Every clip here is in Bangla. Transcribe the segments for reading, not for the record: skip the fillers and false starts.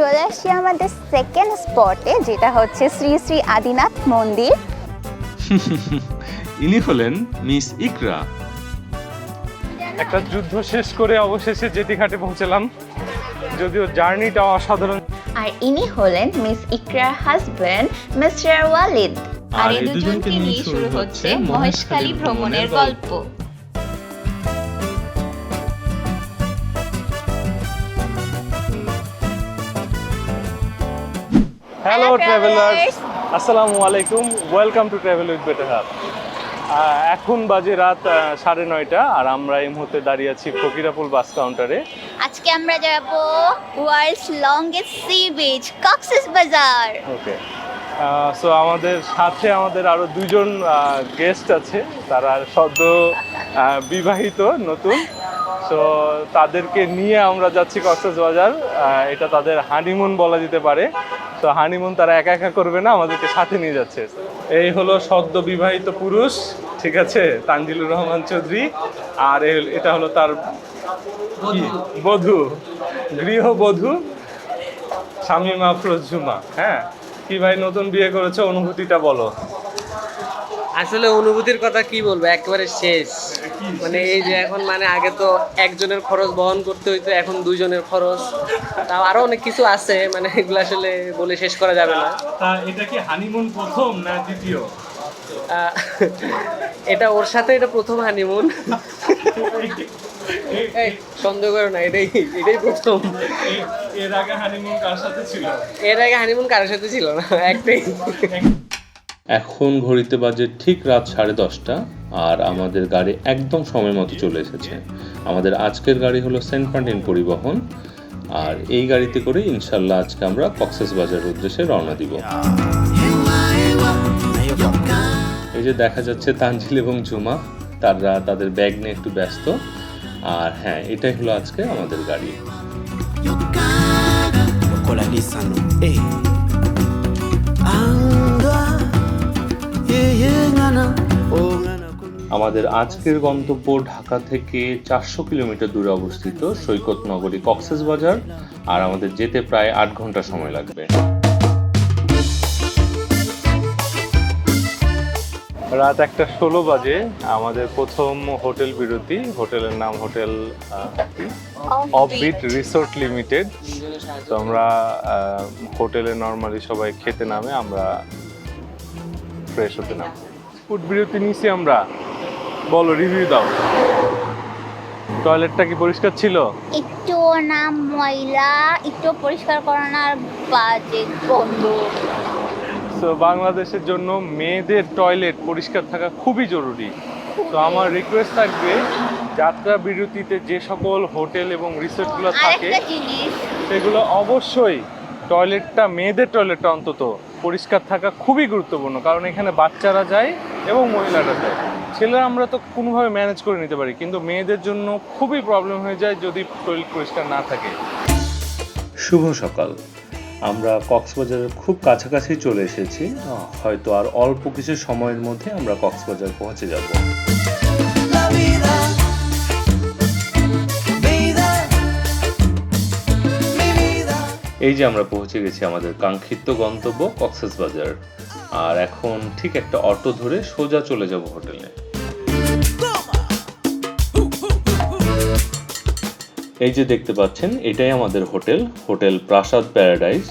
চলে আসছি আমাদের সেকেন্ড স্পটে, যেটা হচ্ছে শ্রী শ্রী আদিনাথ মন্দির। ইনি হলেন মিস ইকরা। একটা যুদ্ধ শেষ করে অবশেষে জেটিঘাটে পৌঁছলাম, যদিও জার্নিটা অসাধারণ। আর ইনি হলেন মিস ইকরার হাজবেন্ড মিস্টার ওয়ালিদ। আর এই দুজনকে নিয়ে শুরু হচ্ছে মহেশখালী ভ্রমণের গল্প। হ্যালো ট্রাভেলার্স, আসসালামু আলাইকুম, welcome to travel with better hub. এখন বাজে রাত 9:30 আর আমরা এই মুহূর্তে দাঁড়িয়ে আছি ফকিরাপুল বাস কাউন্টারে। আজকে আমরা যাব world's longest sea beach Cox's Bazar. Okay, so আমাদের সাথে আমাদের আরো দুজন গেস্ট আছে, তারা সদ্য বিবাহিত নতুন। সো তাদেরকে নিয়ে আমরা যাচ্ছি কক্সবাজার। এটা তাদের হানিমুন বলা যেতে পারে। তো হানিমুন তারা একা একা করবে না, আমাদেরকে সাথে নিয়ে যাচ্ছে। এই হলো সদ্য বিবাহিত পুরুষ, ঠিক আছে, তানজিলুর রহমান চৌধুরী। আর এটা হলো তার বধূ, গৃহবধূ শামীমা আফরোজ ঝুমা। হ্যাঁ, কি ভাই, নতুন বিয়ে করেছো, অনুভূতিটা বলো। আসলে অনুভূতির কথা কি বলবো, একেবারে শেষ। মানে এই যে এখন, মানে আগে তো একজনের খরচ বহন করতে হইতো, এখন দুইজনের খরচ, তাও আরো অনেক কিছু আছে, মানে এগুলো আসলে বলে শেষ করা যাবে না। তা এটা কি হানিমুন প্রথম না দ্বিতীয়? এটা ওর সাথে এটা প্রথম হানিমুন। এই সন্দেহ করো না, এটাই প্রথম। এর আগে হানিমুন কার সাথে ছিল? এর আগে হানিমুন কারোর সাথে ছিল না, একটাই। এখন ঘড়িতে বাজে ঠিক রাত 10:30 আর আমাদের গাড়ি একদম সময় মতো চলে এসেছে। আমাদের আজকের গাড়ি হলো সেন্ট মার্টিন পরিবহন, আর এই গাড়িতে করে ইনশাল্লাহ আজকে আমরা কক্সবাজারের উদ্দেশ্যে রওনা দিব। এই যে দেখা যাচ্ছে তানজিল এবং ঝুমা, তারা তাদের ব্যাগ নিয়ে একটু ব্যস্ত। আর হ্যাঁ, এটাই হলো আজকে আমাদের গাড়ি। আমাদের আজকের গন্তব্য ঢাকা থেকে 400 কিলোমিটার দূরে অবস্থিত সৈকত নগরী কক্সবাজার, আর আমাদের যেতে প্রায় 8 ঘন্টা সময় লাগবে। রাত 1:16 বাজে আমাদের প্রথম হোটেল বিরতি। হোটেলের নাম হোটেল অফবিট রিসোর্ট লিমিটেড। তো আমরা হোটেলে নর্মালি সবাই খেতে নামে, আমরা ফ্রেশ হতে নাম। ফুড বিরতি নিয়েছি আমরা, বলো, রিভিউ দাও। টয়লেটটা কি পরিষ্কার ছিল? একটু না ময়লা, একটু পরিষ্কার করানোর বাজে বন্ধ। তো বাংলাদেশের জন্য মেয়েদের টয়লেট পরিষ্কার থাকা খুবই জরুরি। তো আমার রিকোয়েস্ট থাকবে, যাত্রা বিরতিতে যে সকল হোটেল এবং রিসোর্টগুলো থাকে আরেকটা জিনিস, সেগুলো অবশ্যই টয়লেটটা, মেয়েদের টয়লেটটা অন্তত পরিষ্কার থাকা খুবই গুরুত্বপূর্ণ। কারণ এখানে বাচ্চারা যায় এবং মহিলারা যায়। ছেলেরা আমরা তো কোনোভাবে ম্যানেজ করে নিতে পারি, কিন্তু মেয়েদের জন্য খুবই প্রবলেম হয়ে যায় যদি টয়লেট পরিষ্কার না থাকে। শুভ সকাল। আমরা কক্সবাজারের খুব কাছাকাছি চলে এসেছি, হয়তো আর অল্প কিছু সময়ের মধ্যে আমরা কক্সবাজার পৌঁছে যাব। এই যে আমরা পৌঁছে গেছি আমাদের কাঙ্ক্ষিত গন্তব্য কক্সবাজার, আর এখন ঠিক একটা অটো ধরে সোজা চলে যাব হোটেলে। এই যে দেখতে পাচ্ছেন, এটাই আমাদের হোটেল প্রাসাদ প্যারাডাইস।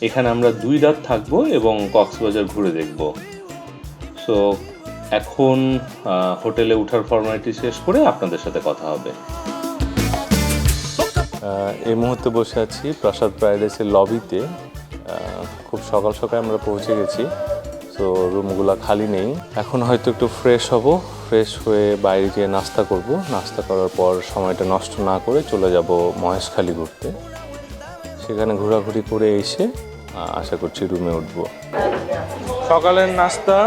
এখানে আমরা 2 রাত থাকবো এবং কক্সবাজার ঘুরে দেখব। সো এখন হোটেলে ওঠার ফর্মালিটি শেষ করে আপনাদের সাথে কথা হবে। এই মুহূর্তে বসে আছি প্রাসাদ প্যারাডাইসের লবিতে। খুব সকাল সকাল আমরা পৌঁছে গেছি, সো রুমগুলো খালি নেই। এখন হয়তো একটু ফ্রেশ হব, ফ্রেশ হয়ে বাইরে গিয়ে নাস্তা করব। নাস্তা করার পর সময়টা নষ্ট না করে চলে যাব মহেশখালী ঘুরতে। সেখানে ঘোরাঘুরি করে এসে আশা করছি রুমে উঠব। সকালের নাস্তা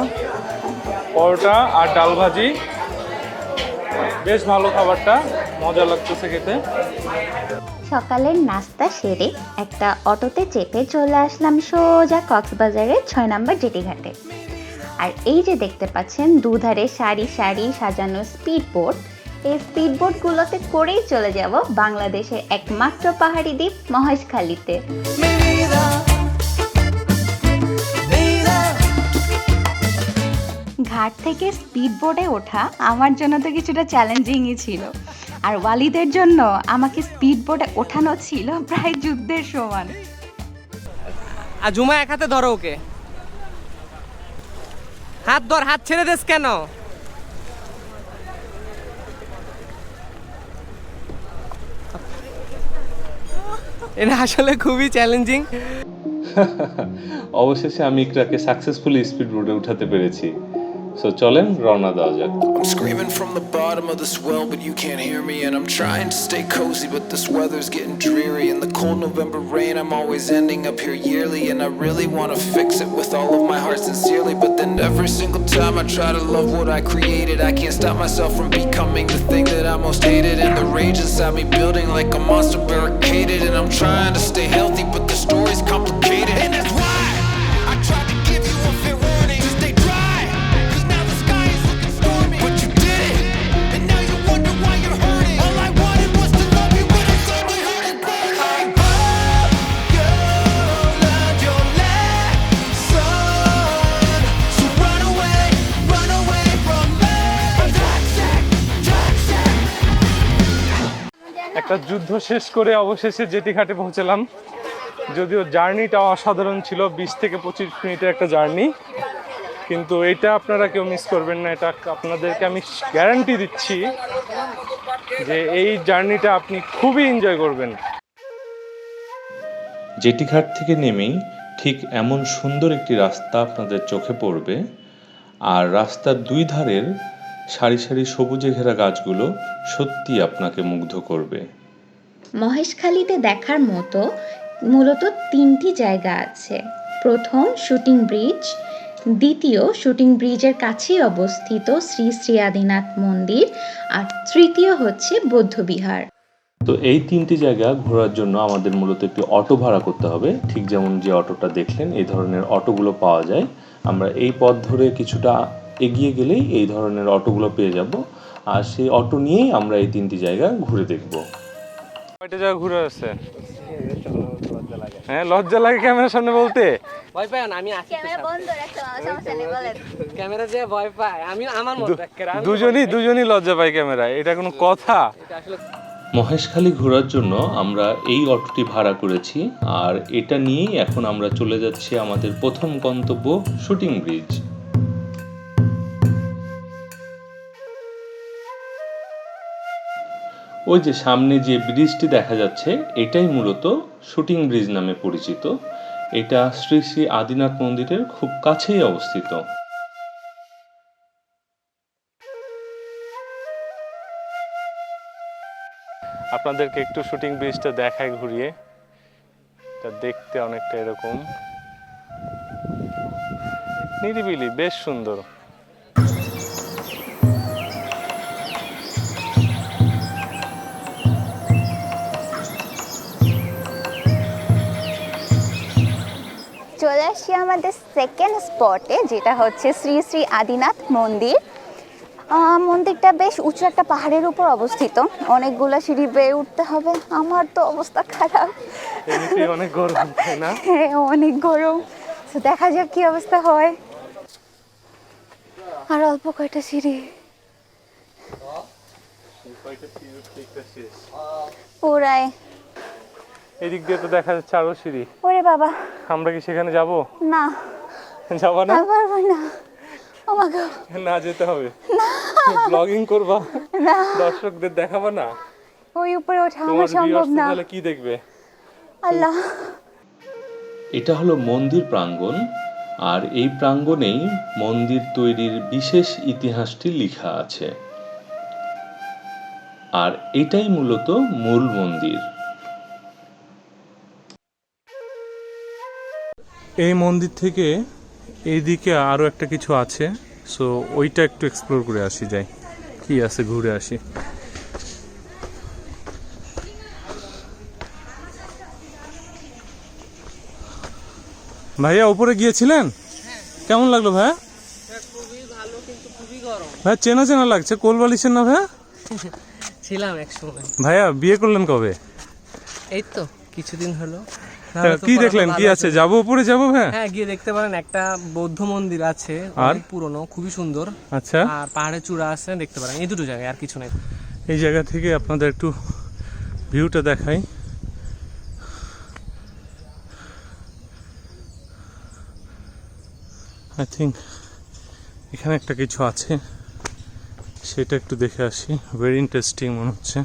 পরোটা আর ডাল ভাজি, বেশ ভালো খাবারটা, মজা লাগতেছে খেতে। সকালের নাস্তা সেরে একটা অটোতে চেপে চলে আসলাম সোজা কক্সবাজারের 6 নম্বর জেটিঘাটে। আর এই যে দেখতে পাচ্ছেন দুধারে সারি সারি সাজানো স্পিড বোট, এই স্পিডবোটগুলোতে করেই চলে যাব বাংলাদেশের একমাত্র পাহাড়ি দ্বীপ মহেশখালীতে। ঘাট থেকে স্পিডবোটে ওঠা আমার জন্য তো কিছুটা চ্যালেঞ্জিংই ছিল, আর ওয়ালিদের জন্য আমাকে স্পিডবোটে ওঠানো ছিল প্রায় যুদ্ধের সমান। আর ঝুমা এক হাতে ধরো ওকে, হাত ধর, হাত ছেড়ে দেস কেন? এটা আসলে খুবই চ্যালেঞ্জিং। অবশেষে আমি ইকরাকে সাকসেসফুলি স্পিড বোটে উঠাতে পেরেছি। সো চলেন রওনা দেওয়া যাক। I'm screaming from the bottom of this well, but you can't hear me. And I'm trying to stay cozy, but this weather's getting dreary. In the cold November rain, I'm always ending up here yearly. And I really want to fix it with all of my heart sincerely. But then every single time I try to love what I created, I can't stop myself from becoming the thing that I most hated. And the rage inside me building like a monster barricaded. And I'm trying to stay healthy, but the story's complicated. And that's why I tried to give you a fair warning to stay dry. একটা যুদ্ধ শেষ করে অবশেষে জেটি ঘাটে পৌঁছলাম। যদিও জার্নিটা অসাধারণ ছিল, 20 থেকে 25 মিনিটের একটা জার্নি, কিন্তু এটা আপনারা কেউ মিস করবেন না। এটা আপনাদেরকে আমি গ্যারান্টি দিচ্ছি যে এই জার্নিটা আপনি খুবই এনজয় করবেন। জেটি ঘাট থেকে নেমেই ঠিক এমন সুন্দর একটি রাস্তা আপনাদের চোখে পড়বে, আর রাস্তার দুই ধারের সারি সারি সবুজে ঘেরা গাছগুলো সত্যি আপনাকে মুগ্ধ করবে। মহেশখালীতে দেখার মতো মূলত 3টি জায়গা আছে। প্রথম শুটিং ব্রিজ, দ্বিতীয় শুটিং ব্রিজের কাছেই অবস্থিত শ্রী শ্রী আদিনাথ মন্দির, আর তৃতীয় হচ্ছে বৌদ্ধবিহার। তো এই 3টি জায়গা ঘোরার জন্য আমাদের মূলত একটি অটো ভাড়া করতে হবে। ঠিক যেমন যে অটোটা দেখলেন, এই ধরনের অটোগুলো পাওয়া যায়। আমরা এই পথ ধরে কিছুটা এগিয়ে গেলেই এই ধরনের অটোগুলো পেয়ে যাব, আর সেই অটো নিয়েই আমরা এই 3টি জায়গা ঘুরে দেখব। কয়টা জায়গা ঘুরে আসছে? হ্যাঁ, লজ্জা লাগে ক্যামেরার সামনে বলতে। ভয় পায় না, আমি আছি। ক্যামেরা বন্ধ রাখতে সমস্যা নেই, বলেন। ক্যামেরা যে ভয় পায়, আমি আমার মত দুজনই লজ্জা পাই ক্যামেরায়, এটা কোনো কথা? এটা আসলে মহেশখালী ঘোরার জন্য আমরা এই অটোটি ভাড়া করেছি, আর এটা নিয়েই এখন আমরা চলে যাচ্ছি আমাদের প্রথম গন্তব্য শুটিং ব্রিজ। ওই যে সামনে যে ব্রিজটি দেখা যাচ্ছে, এটাই মূলত শুটিং ব্রিজ নামে পরিচিত। এটা শ্রী শ্রী আদিনাথ মন্দিরের খুব কাছেই অবস্থিত। আপনাদেরকে একটু শুটিং ব্রিজটা দেখাই ঘুরিয়ে। এটা দেখতে অনেকটা এরকম নিরিবিলি, বেশ সুন্দর। চলে আসছি আমাদের সেকেন্ড স্পটে, যেটা হচ্ছে শ্রী শ্রী আদিনাথ মন্দির। মন্দিরটা বেশ উঁচু একটা পাহাড়ের উপর অবস্থিত, অনেকগুলো সিঁড়ি বেয়ে উঠতে হবে। আমার তো অবস্থা খারাপ, এমনিতেই অনেক গরম, তাই না? হ্যাঁ, অনেক গরম। তো দেখা যাক কি অবস্থা হয়। আর অল্প কয়টা সিঁড়ি, পুরাই। এদিক দিয়ে তো দেখা যাচ্ছে আরো সিঁড়ি। ওরে বাবা, আমরা কি সেখানে যাব? না, যাবো না? পারবো না। ও মা গো, না, যেতে হবে। ব্লগিং করবা, দর্শকদের দেখাবো না? ওই উপরে ওঠা তোমার আমার সম্ভব ভিউয়ার্স না। তাহলে কি দেখবে? আল্লাহ। এটা হলো মন্দির প্রাঙ্গণ, আর এই প্রাঙ্গণেই মন্দির তৈরির বিশেষ ইতিহাসটি লেখা আছে, আর এটাই মূলত মূল মন্দির। এই মন্দির থেকে এইদিকে আরো একটা কিছু আছে, সো ওইটা একটু এক্সপ্লোর করে আসি, যাই কি আছে ঘুরে আসি। ভাইয়া উপরে গিয়েছিলেন? কেমন লাগলো ভাইয়া? খুবই ভালো, কিন্তু খুবই গরম। ভাই চেনা চেনা লাগছে, কোল বালিশের না ভাইয়া? ছিলাম এক সময়। ভাইয়া বিয়ে করলেন কবে? এই তো কিছুদিন হলো। কি দেখলেন, কি আছে? যাবো উপরে যাবো? হ্যাঁ হ্যাঁ, গিয়ে দেখতে পারেন, একটা বৌদ্ধ মন্দির আছে, আর? অনেক পুরনো, খুবই সুন্দর। আচ্ছা, আর পাহাড়ের চূড়া আছে, দেখতে পারেন। এই দুটো জায়গায়, আর কিছু নাই। এই জায়গা থেকে আপনাদের একটু ভিউটা দেখাই। আই থিঙ্ক এখানে একটা কিছু আছে, সেটা একটু দেখে আসি। ভেরি ইন্টারেস্টিং মনে হচ্ছে।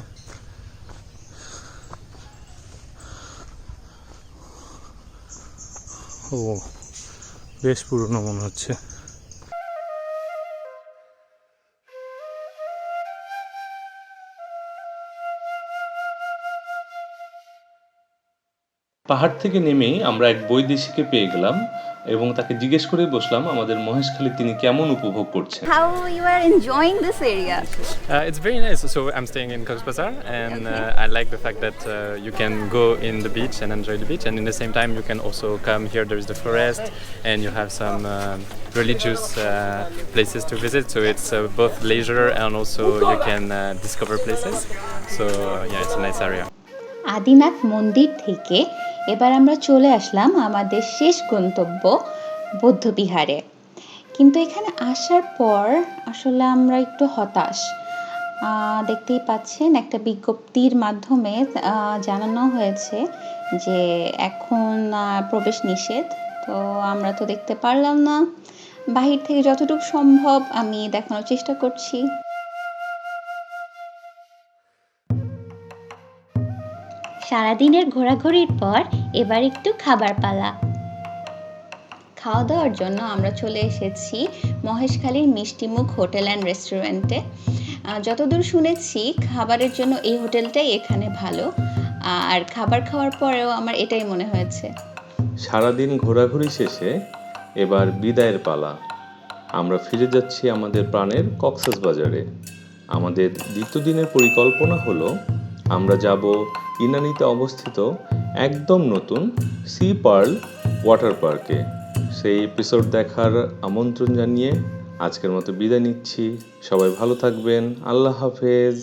ও, বেশ পুরনো মনে হচ্ছে। পাহাড় থেকে নেমেই আমরা এক বৈদেশিককে পেয়ে গেলাম এবং তাকে জিজ্ঞেস করে বসলাম আমাদের মহেশখালী তিনি কেমন উপভোগ করছেন। How you are enjoying this area? It's very nice. So I'm staying in Cox's Bazar, and I like the fact that you can go in the beach and enjoy the beach, and in the same time you can also come here. There is the forest, and you have some religious places to visit. So it's both leisure and also you can discover places. So yeah, it's a nice area. Adinath মন্দির থেকে এবার আমরা চলে আসলাম আমাদের শেষ গন্তব্য বৌদ্ধবিহারে। কিন্তু এখানে আসার পর আসলে আমরা একটু হতাশ। দেখতেই পাচ্ছেন একটা বিজ্ঞপ্তির মাধ্যমে জানানো হয়েছে যে এখন প্রবেশ নিষেধ। তো আমরা তো দেখতে পারলাম না। বাহির থেকে যতটুকু সম্ভব আমি দেখানোর চেষ্টা করছি। সারাদিনের ঘোরাঘুরির পর এবার একটু খাবার পালা। খাওয়া দাওয়ার জন্য আমরা চলে এসেছি মহেশখালীর মিষ্টিমুখ হোটেল অ্যান্ড রেস্টুরেন্টে। যতদূর শুনেছি খাবারের জন্য এই হোটেলটাই এখানে ভালো, আর খাবার খাওয়ার পরেও আমার এটাই মনে হয়েছে। সারাদিন ঘোরাঘুরি শেষে এবার বিদায়ের পালা। আমরা ফিরে যাচ্ছি আমাদের প্রাণের কক্সবাজারে। আমাদের দ্বিতীয় দিনের পরিকল্পনা হলো আমরা যাব ইনানিতে অবস্থিত একদম নতুন সি পার্ল ওয়াটার পার্কে। সেই এপিসোড দেখার আমন্ত্রণ জানিয়ে আজকের মতো বিদায় নিচ্ছি। সবাই ভালো থাকবেন। আল্লাহ হাফেজ।